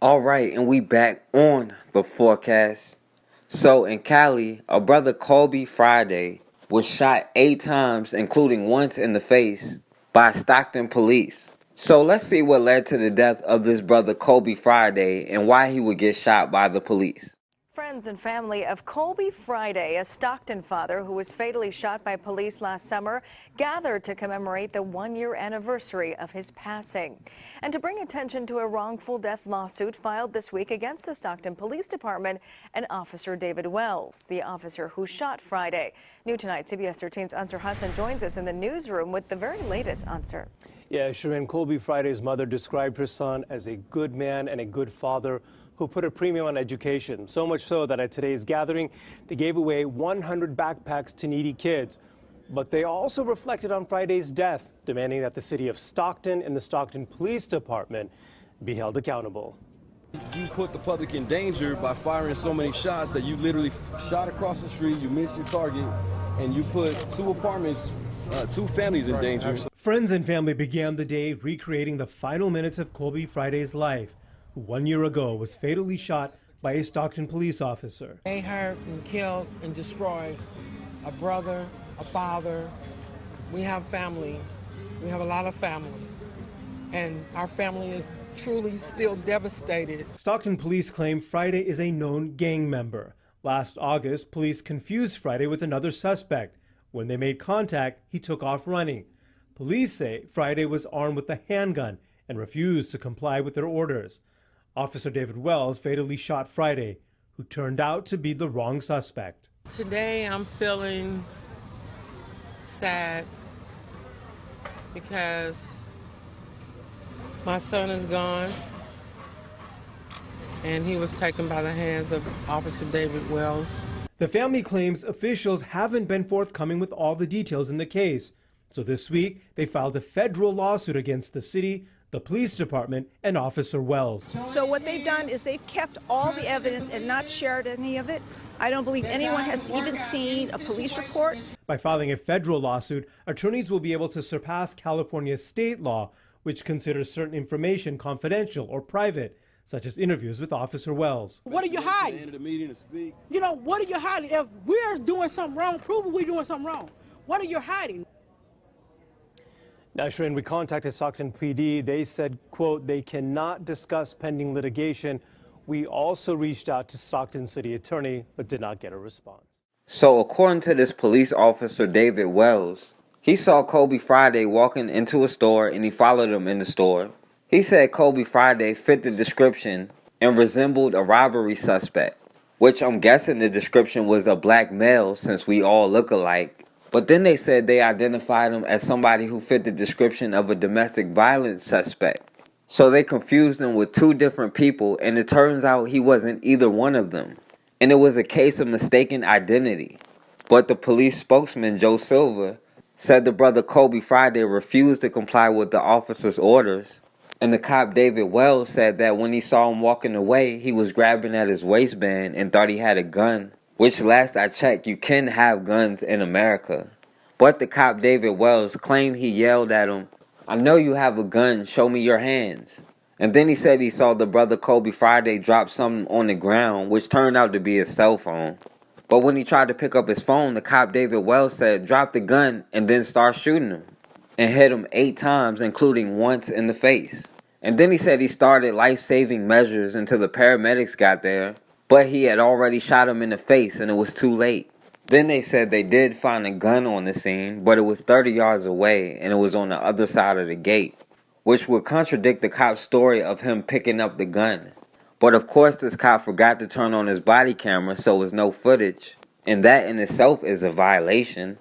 All right, and we back on the forecast. So in Cali, a brother Colby Friday was shot 8 times, including once in the face, by Stockton Police. So let's see what led to the death of this brother Colby Friday and why he would get shot by the police. Friends and family of Colby Friday, a Stockton father who was fatally shot by police last summer, gathered to commemorate the one-year anniversary of his passing. And to bring attention to a wrongful death lawsuit filed this week against the Stockton Police Department and Officer David Wells, the officer who shot Friday. New tonight, CBS 13's Ansar Hassan joins us in the newsroom with the very latest. Ansar. Yeah, Shireen, Colby Friday's mother described her son as a good man and a good father who put a premium on education. So much so that at today's gathering, they gave away 100 backpacks to needy kids. But they also reflected on Friday's death, demanding that the city of Stockton and the Stockton Police Department be held accountable. You put the public in danger by firing so many shots that you literally shot across the street, you missed your target, and you put two families in danger. Friends and family began the day recreating the final minutes of Colby Friday's life, who 1 year ago was fatally shot by a Stockton police officer. They hurt and killed and destroyed a brother, a father. We have family. We have a lot of family. And our family is truly still devastated. Stockton police claim Friday is a known gang member. Last August, police confused Friday with another suspect. When they made contact, he took off running. Police say Friday was armed with a handgun and refused to comply with their orders. Officer David Wells fatally shot Friday, who turned out to be the wrong suspect. Today I'm feeling sad because my son is gone and he was taken by the hands of Officer David Wells. The family claims officials haven't been forthcoming with all the details in the case. So this week, they filed a federal lawsuit against the city, the police department, and Officer Wells. So what they've done is they've kept all the evidence and not shared any of it. I don't believe anyone has even seen a police report. By filing a federal lawsuit, attorneys will be able to surpass California's state law, which considers certain information confidential or private, such as interviews with Officer Wells. What are you hiding? You know, what are you hiding? If we're doing something wrong, prove we're doing something wrong. What are you hiding? Now, Shireen, we contacted Stockton Pd. They said, quote, they cannot discuss pending litigation. We also reached out to Stockton City Attorney, but did not get a response. So according to this police officer, David Wells, he saw Colby Friday walking into a store and he followed him in the store. He said Colby Friday fit the description and resembled a robbery suspect, which I'm guessing the description was a black male since we all look alike. But then they said they identified him as somebody who fit the description of a domestic violence suspect. So they confused him with two different people, and it turns out he wasn't either one of them. And it was a case of mistaken identity. But the police spokesman, Joe Silva, said the brother Colby Friday refused to comply with the officer's orders. And the cop David Wells said that when he saw him walking away, he was grabbing at his waistband and thought he had a gun. Which last I checked, you can have guns in America. But the cop David Wells claimed he yelled at him, "I know you have a gun, show me your hands." And then he said he saw the brother Colby Friday drop something on the ground, which turned out to be his cell phone. But when he tried to pick up his phone, the cop David Wells said, "Drop the gun," and then start shooting him. And hit him 8 times, including once in the face. And then he said he started life-saving measures until the paramedics got there. But he had already shot him in the face and it was too late. Then they said they did find a gun on the scene, but it was 30 yards away and it was on the other side of the gate, which would contradict the cop's story of him picking up the gun. But of course this cop forgot to turn on his body camera, so there's no footage. And that in itself is a violation.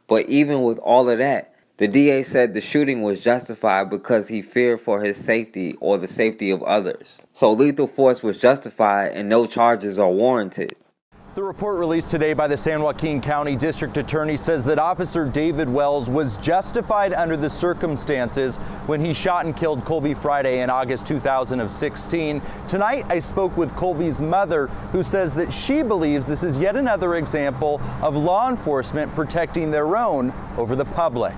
But even with all of that, the DA said the shooting was justified because he feared for his safety or the safety of others. So lethal force was justified and no charges are warranted. The report released today by the San Joaquin County District Attorney says that Officer David Wells was justified under the circumstances when he shot and killed Colby Friday in August 2016. Tonight, I spoke with Colby's mother, who says that she believes this is yet another example of law enforcement protecting their own over the public.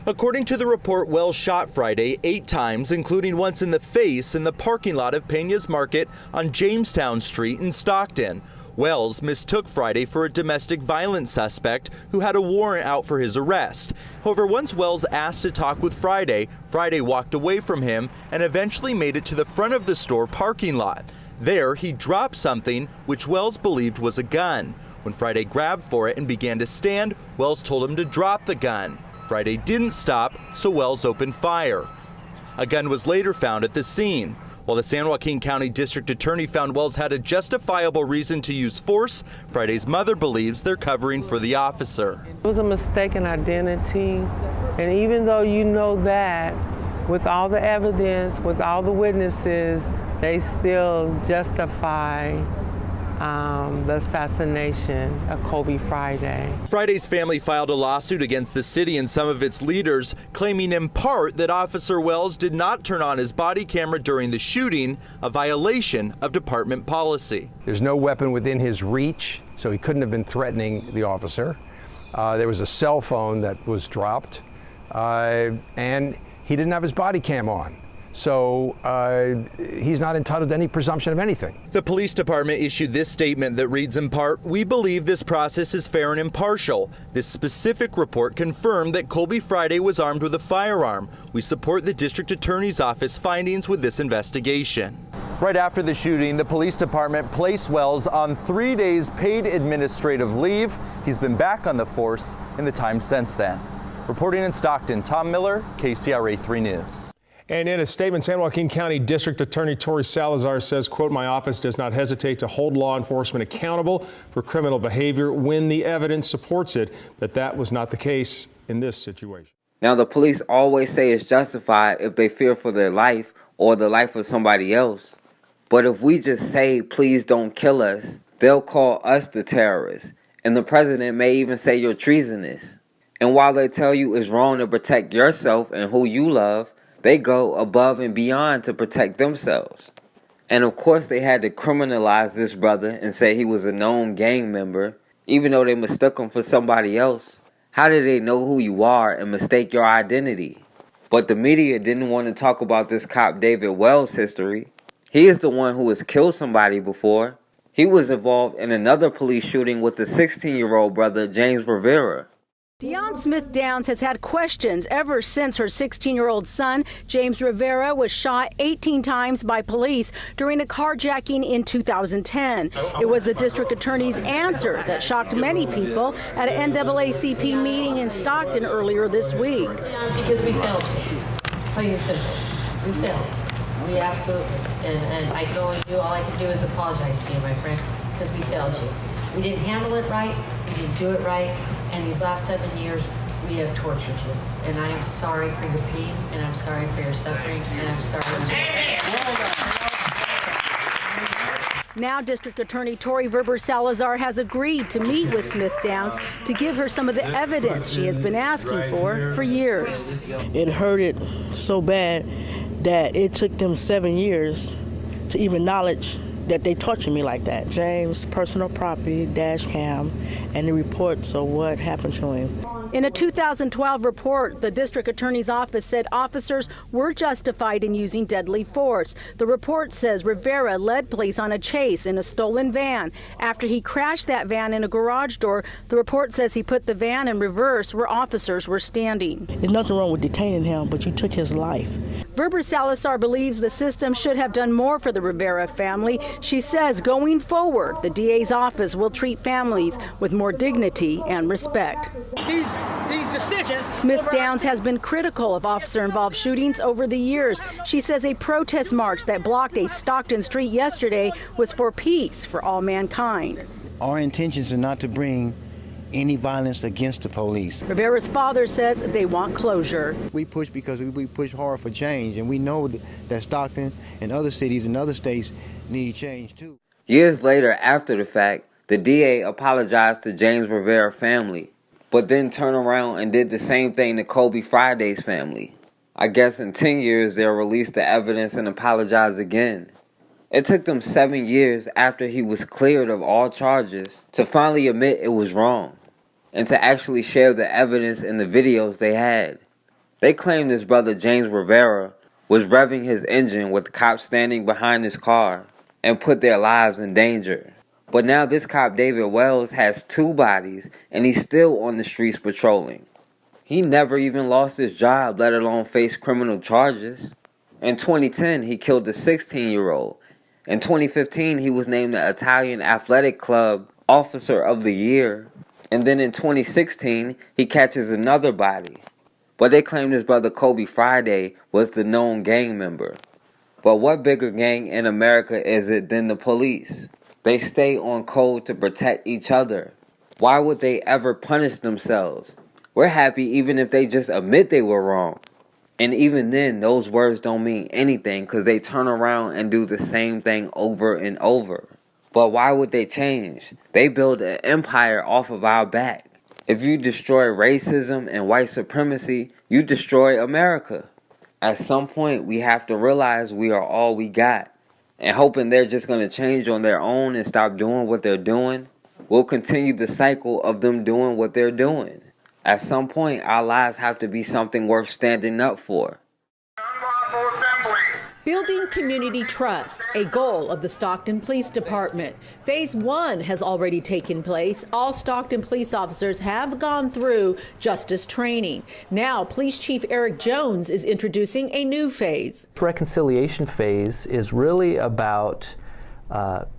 According to the report, Wells shot Friday 8 times, including once in the face in the parking lot of Peña's Market on Jamestown Street in Stockton. Wells mistook Friday for a domestic violence suspect who had a warrant out for his arrest. However, once Wells asked to talk with Friday, Friday walked away from him and eventually made it to the front of the store parking lot. There, he dropped something which Wells believed was a gun. When Friday grabbed for it and began to stand, Wells told him to drop the gun. Friday didn't stop, so Wells opened fire. A gun was later found at the scene. While the San Joaquin County District Attorney found Wells had a justifiable reason to use force, Friday's mother believes they're covering for the officer. It was a mistaken identity, and even though you know that, with all the evidence, with all the witnesses, they still justify the assassination of Colby Friday. Friday's family filed a lawsuit against the city and some of its leaders, claiming in part that Officer Wells did not turn on his body camera during the shooting, a violation of department policy. There's no weapon within his reach, so he couldn't have been threatening the officer. There was a cell phone that was dropped, and he didn't have his body cam on. So he's not entitled to any presumption of anything. The police department issued this statement that reads in part, "We believe this process is fair and impartial. This specific report confirmed that Colby Friday was armed with a firearm. We support the district attorney's office findings with this investigation." Right after the shooting, the police department placed Wells on 3 days paid administrative leave. He's been back on the force in the time since then. Reporting in Stockton, Tom Miller, KCRA 3 News. And in a statement, San Joaquin County District Attorney Tori Salazar says, quote, "My office does not hesitate to hold law enforcement accountable for criminal behavior when the evidence supports it," but that was not the case in this situation. Now, the police always say it's justified if they fear for their life or the life of somebody else. But if we just say, please don't kill us, they'll call us the terrorists. And the president may even say you're treasonous. And while they tell you it's wrong to protect yourself and who you love, they go above and beyond to protect themselves. And of course they had to criminalize this brother and say he was a known gang member, even though they mistook him for somebody else. How did they know who you are and mistake your identity? But the media didn't want to talk about this cop David Wells' history. He is the one who has killed somebody before. He was involved in another police shooting with the 16-year-old brother James Rivera. Deon Smith Downs has had questions ever since her 16-year-old son, James Rivera, was shot 18 times by police during a carjacking in 2010. It was the district attorney's answer that shocked many people at an NAACP meeting in Stockton earlier this week. Because we failed you. Plain and simple. We failed. We absolutely. And I can only do, all I can do is apologize to you, my friend, because we failed you. We didn't handle it right. We didn't do it right. And these last 7 years, we have tortured you. And I am sorry for your pain, and I'm sorry for your suffering, and I'm sorry. Now District Attorney Tori Verber Salazar has agreed to meet with Smith Downs to give her some of the evidence she has been asking for years. It hurted so bad that it took them 7 years to even acknowledge that they tortured me like that. James' personal property, dash cam, and the reports of what happened to him. In a 2012 report, the district attorney's office said officers were justified in using deadly force. The report says Rivera led police on a chase in a stolen van. After he crashed that van in a garage door, the report says he put the van in reverse where officers were standing. There's nothing wrong with detaining him, but you took his life. Verber Salazar believes the system should have done more for the Rivera family. She says going forward, the DA's office will treat families with more dignity and respect. These decisions. Smith Downs has been critical of officer-involved shootings over the years. She says a protest march that blocked a Stockton street yesterday was for peace for all mankind. Our intentions are not to bring any violence against the police. Rivera's father says they want closure. We push because we push hard for change, and we know that Stockton and other cities and other states need change too. Years later, after the fact, the DA apologized to James Rivera family, but then turned around and did the same thing to Colby Friday's family. I guess in 10 years they'll release the evidence and apologize again. It took them 7 years after he was cleared of all charges to finally admit it was wrong and to actually share the evidence and the videos they had. They claimed his brother James Rivera was revving his engine with cops standing behind his car and put their lives in danger. But now this cop David Wells has 2 bodies and he's still on the streets patrolling. He never even lost his job, let alone face criminal charges. In 2010, he killed a 16-year-old. In 2015, he was named the Italian Athletic Club Officer of the Year. And then in 2016, he catches another body. But they claimed his brother Colby Friday was the known gang member. But what bigger gang in America is it than the police? They stay on code to protect each other. Why would they ever punish themselves? We're happy even if they just admit they were wrong. And even then, those words don't mean anything because they turn around and do the same thing over and over. But why would they change? They build an empire off of our back. If you destroy racism and white supremacy, you destroy America. At some point, we have to realize we are all we got. And hoping they're just going to change on their own and stop doing what they're doing, we'll continue the cycle of them doing what they're doing. At some point, our lives have to be something worth standing up for. Building community trust, a goal of the Stockton Police Department. Phase 1 has already taken place. All Stockton police officers have gone through justice training. Now, Police Chief Eric Jones is introducing a new phase. The reconciliation phase is really about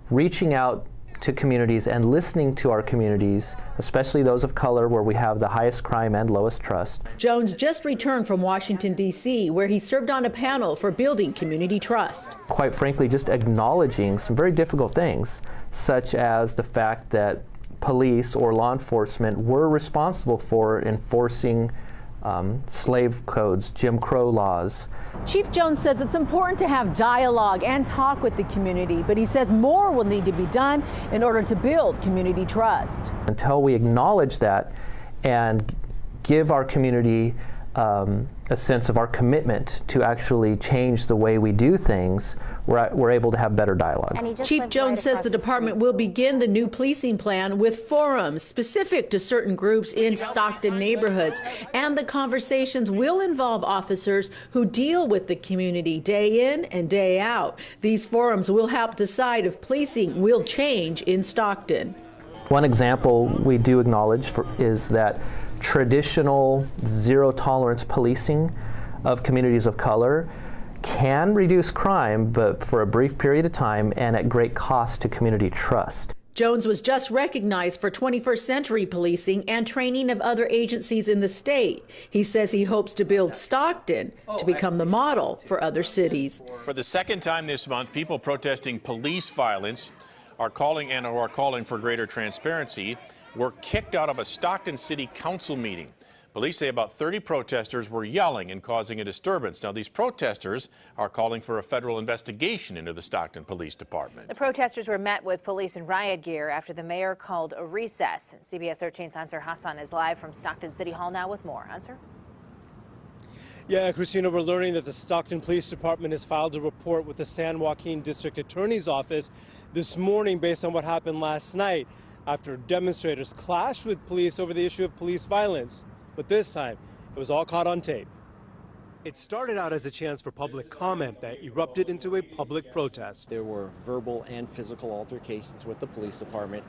reaching out to communities and listening to our communities, especially those of color where we have the highest crime and lowest trust. Jones just returned from Washington, D.C., where he served on a panel for building community trust. Quite frankly, just acknowledging some very difficult things, such as the fact that police or law enforcement were responsible for enforcing slave codes, Jim Crow laws. Chief Jones says it's important to have dialogue and talk with the community, but he says more will need to be done in order to build community trust. Until we acknowledge that and give our community a sense of our commitment to actually change the way we do things, we're able to have better dialogue. Chief Jones says the department will begin the new policing plan with forums specific to certain groups in Stockton neighborhoods, and the conversations will involve officers who deal with the community day in and day out. These forums will help decide if policing will change in Stockton. One example we do acknowledge is that traditional zero-tolerance policing of communities of color can reduce crime, but for a brief period of time and at great cost to community trust. Jones was just recognized for 21st century policing and training of other agencies in the state. He says he hopes to build Stockton to become the model for other cities. For the second time this month, people protesting police violence are calling for greater transparency were kicked out of a Stockton City Council meeting. Police say about 30 protesters were yelling and causing a disturbance. Now, these protesters are calling for a federal investigation into the Stockton Police Department. The protesters were met with police in riot gear after the mayor called a recess. CBS 13's Ansar Hassan is live from Stockton City Hall now with more. Ansar? Yeah, Christina, we're learning that the Stockton Police Department has filed a report with the San Joaquin District Attorney's Office this morning based on what happened last night after demonstrators clashed with police over the issue of police violence. But this time, it was all caught on tape. It started out as a chance for public comment that erupted into a public protest. There were verbal and physical altercations with the police department,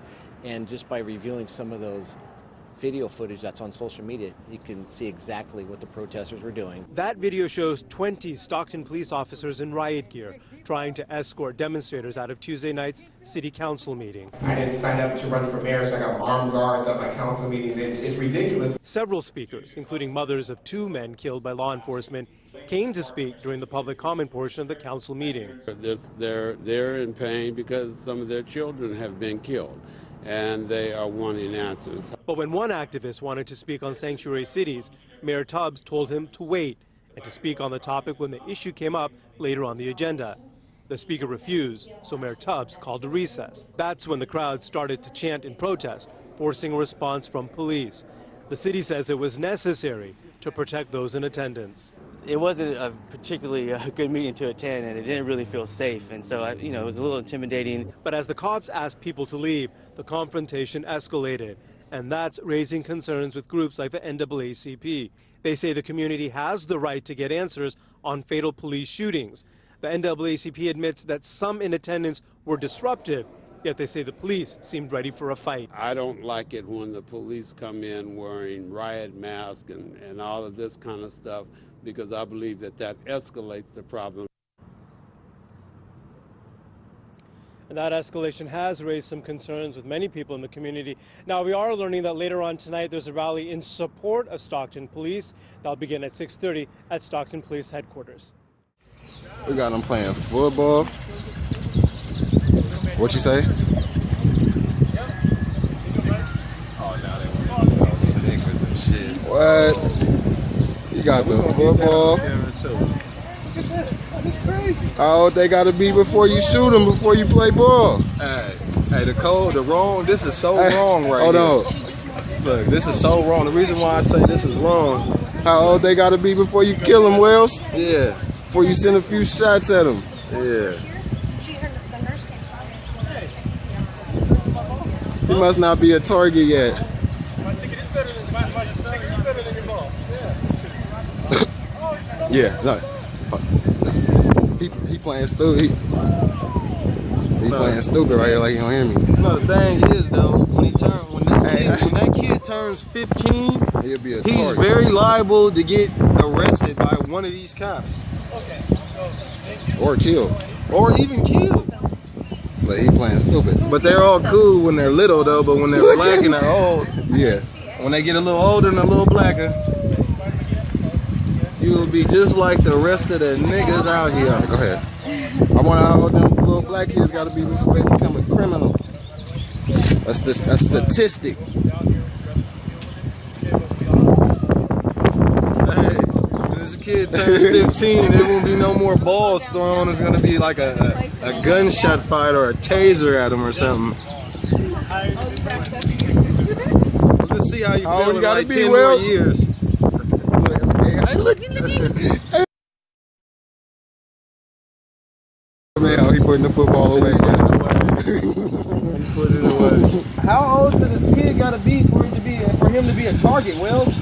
and just by reviewing some of those video footage that's on social media, you can see exactly what the protesters were doing. That video shows 20 Stockton police officers in riot gear trying to escort demonstrators out of Tuesday night's city council meeting. I didn't sign up to run for mayor, so I got armed guards at my council meetings. It's ridiculous. Several speakers, including mothers of 2 men killed by law enforcement, came to speak during the public comment portion of the council meeting. They're in pain because some of their children have been killed, and they are wanting answers. But when one activist wanted to speak on sanctuary cities, Mayor Tubbs told him to wait and to speak on the topic when the issue came up later on the agenda. The speaker refused, so Mayor Tubbs called a recess. That's when the crowd started to chant in protest, forcing a response from police. The city says it was necessary to protect those in attendance. It wasn't a particularly good meeting to attend, and it didn't really feel safe, and so it was a little intimidating. But as the cops asked people to leave, the confrontation escalated, and that's raising concerns with groups like the NAACP. They say the community has the right to get answers on fatal police shootings. The NAACP admits that some in attendance were disruptive, yet they say the police seemed ready for a fight. I don't like it when the police come in wearing riot masks and all of this kind of stuff, because I believe that escalates the problem. And that escalation has raised some concerns with many people in the community. Now, we are learning that later on tonight there's a rally in support of Stockton Police. That'll begin at 6:30 at Stockton Police headquarters. We got them playing football. What you say? Oh, now they want Snickers and shit. What? You got the football. That's crazy. How old they gotta be before you shoot them, before you play ball? Hey, the wrong, this is so wrong right Hold here. on. Look, this is so wrong. The reason why I say this is wrong. How old they gotta be before you kill them, Wells? Yeah. Before you send a few shots at them. Yeah. He must not be a target yet. My ticket is better than my ticket is better than your ball. Yeah, no. He playing stupid. He playing stupid right here like he don't hear me. No, the thing is though, when that kid turns 15, he'll be a he's target. very liable to get arrested by one of these cops. Or killed. Or even killed. But he playing stupid. But they're all cool when they're little though, but when they're black and they're old, yeah. When they get a little older and a little blacker, you will be just like the rest of the niggas out here. Go ahead. I wonder how old them little black kids gotta be before they become a criminal. That's a statistic. Hey, when this kid turns 15, there won't be no more balls thrown. It's gonna be like a gunshot fight or a taser at him or something. Let's see how you feel in like 10 more years. Hey, look. Man, he putting the football away. Put it away. How old does this kid gotta be for him to be a target, Wells?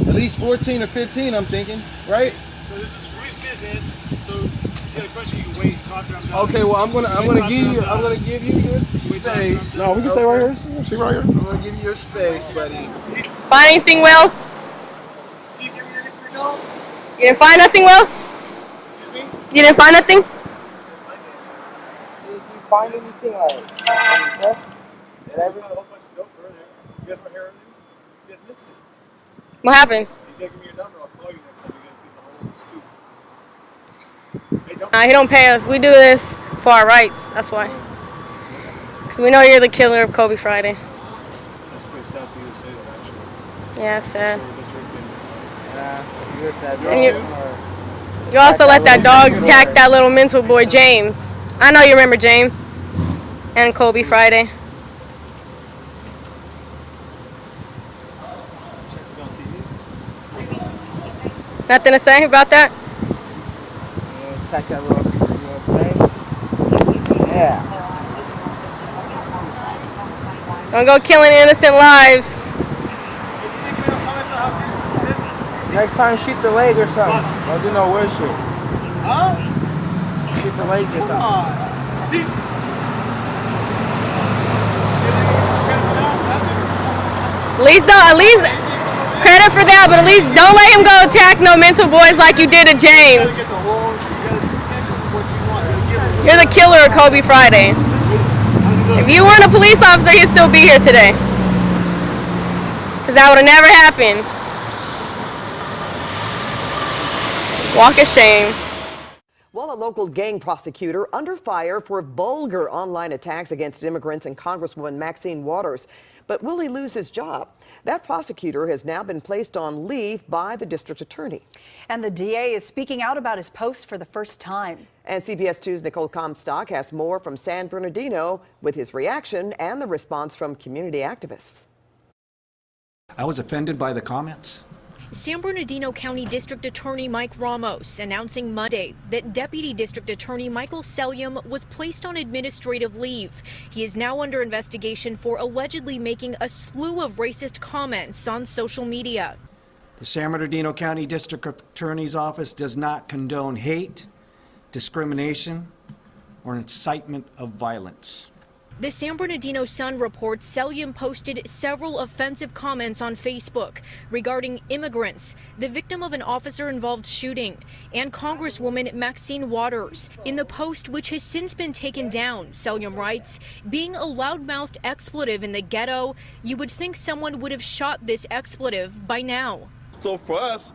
At least 14 or 15, I'm thinking, right? So this is Rui's business. So if you have a question, you can wait and talk to him. Okay, well I'm gonna give you your space. No, we can stay right here. Stay right here. I'm gonna give you your space, buddy. Find anything, Wells? You didn't find nothing, Wells? Excuse me? You didn't find nothing? Did you find anything like stuff? Did I bring a whole bunch of dope earlier? You guys weren't here earlier? You guys missed it. What happened? You gotta give me your number, I'll call you next time you guys get the whole scoop. He don't pay us. We do this for our rights. That's why. Because we know you're the killer of Colby Friday. That's pretty sad for you to say that, actually. Yeah, it's sad. And you also let that dog attack that little mental boy, James. I know you remember James. And Colby Friday. Nothing to say about that? Attack that little James. Yeah. Don't go killing innocent lives. Next time, shoot the leg or something. Don't do no weird shit. Huh? Shoot the leg or something. Come on. At least credit for that, but at least don't let him go attack no mental boys like you did to James. You're the killer of Colby Friday. If you weren't a police officer, he'd still be here today. Because that would have never happened. Walk of shame. Well, a local gang prosecutor under fire for vulgar online attacks against immigrants and Congresswoman Maxine Waters. But will he lose his job? That prosecutor has now been placed on leave by the district attorney. And the DA is speaking out about his post for the first time. And CBS 2's Nicole Comstock has more from San Bernardino with his reaction and the response from community activists. I was offended by the comments. San Bernardino County District Attorney Mike Ramos announcing Monday that Deputy District Attorney Michael Sellium was placed on administrative leave. He is now under investigation for allegedly making a slew of racist comments on social media. The San Bernardino County District Attorney's Office does not condone hate, discrimination, or incitement of violence. The San Bernardino Sun reports Salazar posted several offensive comments on Facebook regarding immigrants, the victim of an officer-involved shooting, and Congresswoman Maxine Waters. In the post, which has since been taken down, Salazar writes, "Being a loudmouthed expletive in the ghetto, you would think someone would have shot this expletive by now." So for us,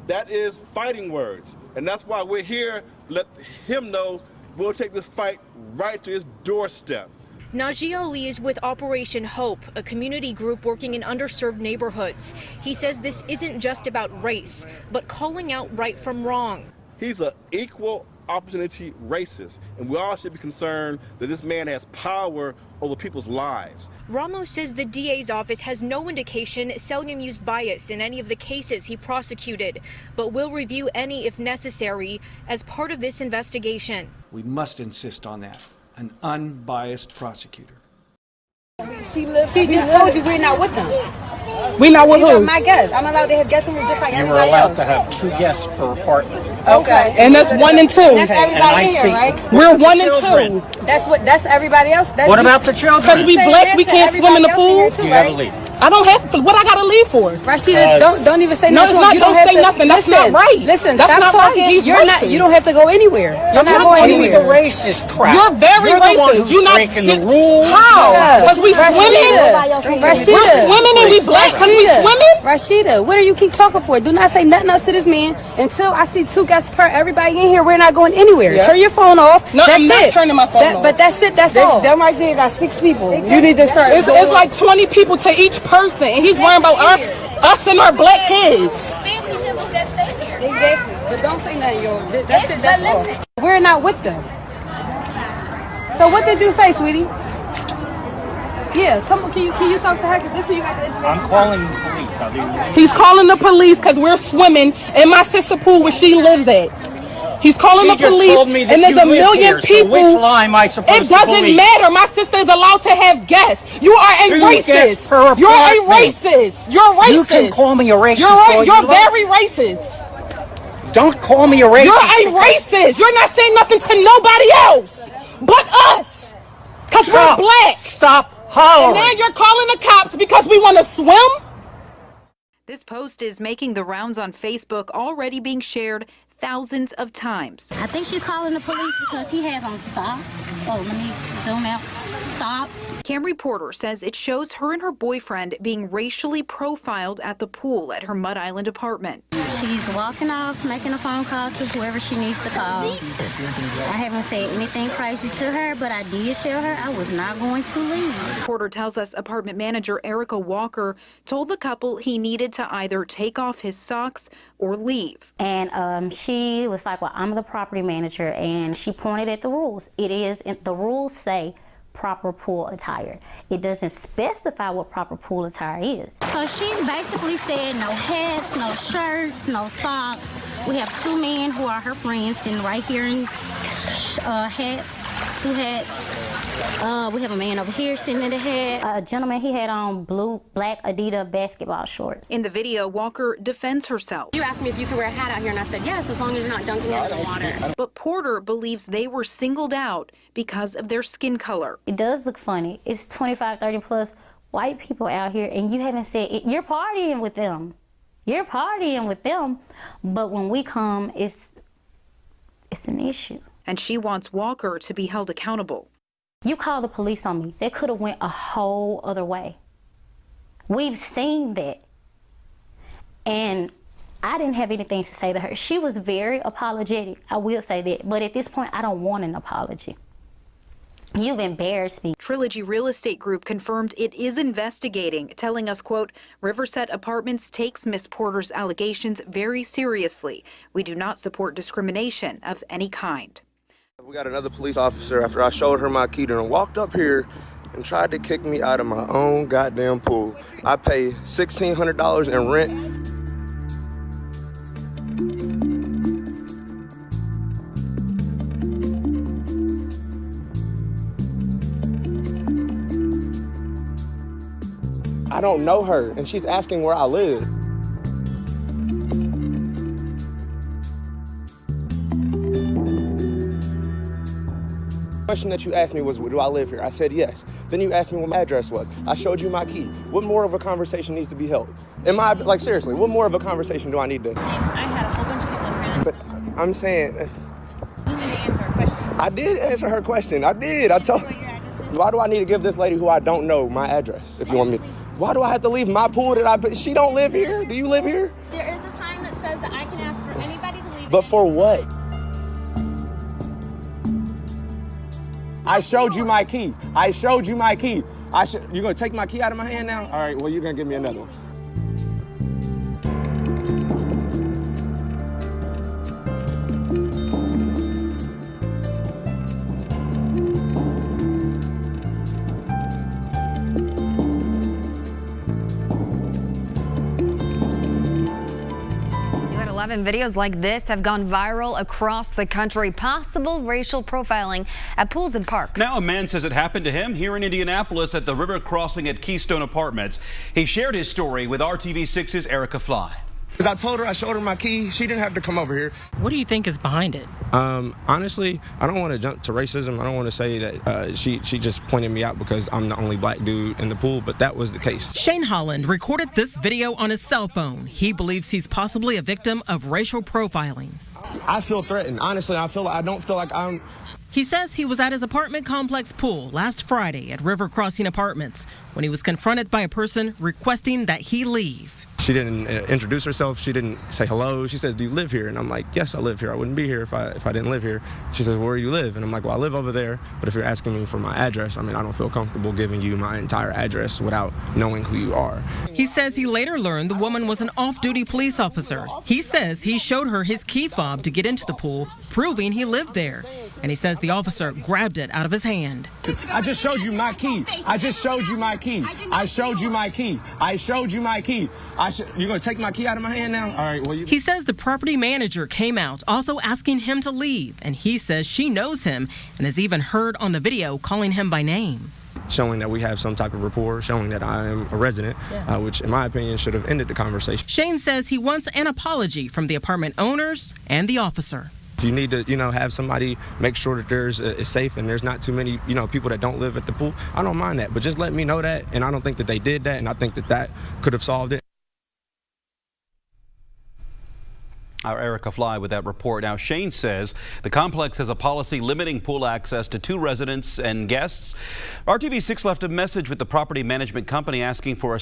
that is fighting words. And that's why we're here to let him know we'll take this fight right to his doorstep. Najee Ali is with Operation Hope, a community group working in underserved neighborhoods. He says this isn't just about race, but calling out right from wrong. He's an equal opportunity racist, and we all should be concerned that this man has power over people's lives. Ramos says the DA's office has no indication Salazar used bias in any of the cases he prosecuted, but will review any if necessary as part of this investigation. We must insist on that. An unbiased prosecutor. She just told you we're not with them. We not with These are who? my guests. I'm allowed to have guests in here just like You were everybody allowed else. to have 2 guests per apartment. Okay. And that's 1 and 2. That's everybody in here, right? We're 1 and 2. That's everybody else. That's What about the children? Because we black, we can't swim in the pool. You gotta leave. I don't have to. What I gotta leave for? Rashida, don't even say No, nothing. it's not. You Don't have say to, nothing. That's listen, not right. Listen, That's stop not right. talking. He's You're not. racist. You don't have to go anywhere. You're not going anywhere. The racist crap. You're very You're the one racist. who's You're not breaking the rules. How? Because we swimming. Rashida, We're swimming and we black because we swimming. Rashida, what do you keep talking for? Do not say nothing else to this man until I see 2 guests per everybody in here. We're not going anywhere. Yeah. Turn your phone off. No, that's I'm not it. turning my phone off. But that's it. That's all. Them right there got 6 people. You need to start. It's like 20 people to each person, and he's worrying about us and our black kids. Exactly. But don't say nothing, yo. That's it. That's all. We're not with them. So what did you say, sweetie? Yeah. Can you talk to her? Because this is what you got to information. I'm calling the police. I'll leave. He's calling the police because we're swimming in my sister pool where she lives at. He's calling the police, Just told me that and there's you a live million here, people. So which lie am I supposed It to doesn't believe? matter. My sister is allowed to have guests. You are a 2 racist. guests per You're a apartment. racist. You're racist. You can call me a racist. You're all you like. very racist. Don't call me a racist. You're a racist. You're not saying nothing to nobody else but us. Because we're black. Stop hollering. And then you're calling the cops because we want to swim? This post is making the rounds on Facebook, already being shared thousands of times. I think she's calling the police because he has on socks. Oh, let me zoom out. Socks. Cam reporter says it shows her and her boyfriend being racially profiled at the pool at her Mud Island apartment. She's walking off, making a phone call to whoever she needs to call. I haven't said anything crazy to her, but I did tell her I was not going to leave. Reporter tells us apartment manager Erica Walker told the couple he needed to either take off his socks or leave. And she was like, well, I'm the property manager, and she pointed at the rules. The rules say proper pool attire. It doesn't specify what proper pool attire is. So she's basically saying no hats, no shirts, no socks. We have 2 men who are her friends sitting right here in hats, 2 hats. We have a man over here sitting in the hat. A gentleman, he had on black Adidas basketball shorts. In the video, Walker defends herself. You asked me if you could wear a hat out here, and I said yes, as long as you're not dunking it in the water. But Porter believes they were singled out because of their skin color. It does look funny. It's 25, 30 plus white people out here, and you haven't said it. You're partying with them. You're partying with them. But when we come, it's an issue. And she wants Walker to be held accountable. You call the police on me. They could have went a whole other way. We've seen that. And I didn't have anything to say to her. She was very apologetic. I will say that. But at this point, I don't want an apology. You've embarrassed me. Trilogy Real Estate Group confirmed it is investigating, telling us, quote, Riverset Apartments takes Miss Porter's allegations very seriously. We do not support discrimination of any kind. We got another police officer after I showed her my key and walked up here and tried to kick me out of my own goddamn pool. I pay $1,600 in rent. I don't know her, and she's asking where I live. question that you asked me was, do I live here? I said yes. Then you asked me what my address was. I showed you my key. What more of a conversation needs to be held? Like, seriously, what more of a conversation do I need to? I had a whole bunch of people around. But I'm saying, You need to answer her question. I did answer her question. I did. I told. Why do I need to give this lady who I don't know my address? If you want me, why do I have to leave my pool that she don't live here? Do you live here? There is a sign that says that I can ask for anybody to leave. But for what? I showed you my key. I showed you my key. You're gonna take my key out of my hand now? All right, well, you're gonna give me another one. Videos like this have gone viral across the country. Possible racial profiling at pools and parks. Now a man says it happened to him here in Indianapolis at the river crossing at Keystone Apartments. He shared his story with RTV6's Erica Fly. Because I told her, I showed her my key. She didn't have to come over here. What do you think is behind it? Honestly, I don't want to jump to racism. I don't want to say that she just pointed me out because I'm the only black dude in the pool, but that was the case. Shane Holland recorded this video on his cell phone. He believes he's possibly a victim of racial profiling. I feel threatened. Honestly, I don't feel like I'm... He says he was at his apartment complex pool last Friday at River Crossing Apartments when he was confronted by a person requesting that he leave. She didn't introduce herself. She didn't say hello. She says, do you live here? And I'm like, yes, I live here. I wouldn't be here if I didn't live here. She says, where do you live? And I'm like, well, I live over there. But if you're asking me for my address, I mean, I don't feel comfortable giving you my entire address without knowing who you are. He says he later learned the woman was an off-duty police officer. He says he showed her his key fob to get into the pool, proving he lived there. And he says the officer grabbed it out of his hand. I just showed you my key. I just showed you my key. I showed you my key. I showed you my key. You're going to take my key out of my hand now? All right, well, He says the property manager came out also asking him to leave. And he says she knows him and has even heard on the video calling him by name. Showing that we have some type of rapport, showing that I am a resident, which in my opinion should have ended the conversation. Shane says he wants an apology from the apartment owners and the officer. If you need to, have somebody make sure that it's safe and there's not too many, people that don't live at the pool, I don't mind that. But just let me know that, and I don't think that they did that, and I think that could have solved it. Our Erica Fly with that report. Now, Shane says the complex has a policy limiting pool access to 2 residents and guests. RTV6 left a message with the property management company asking for a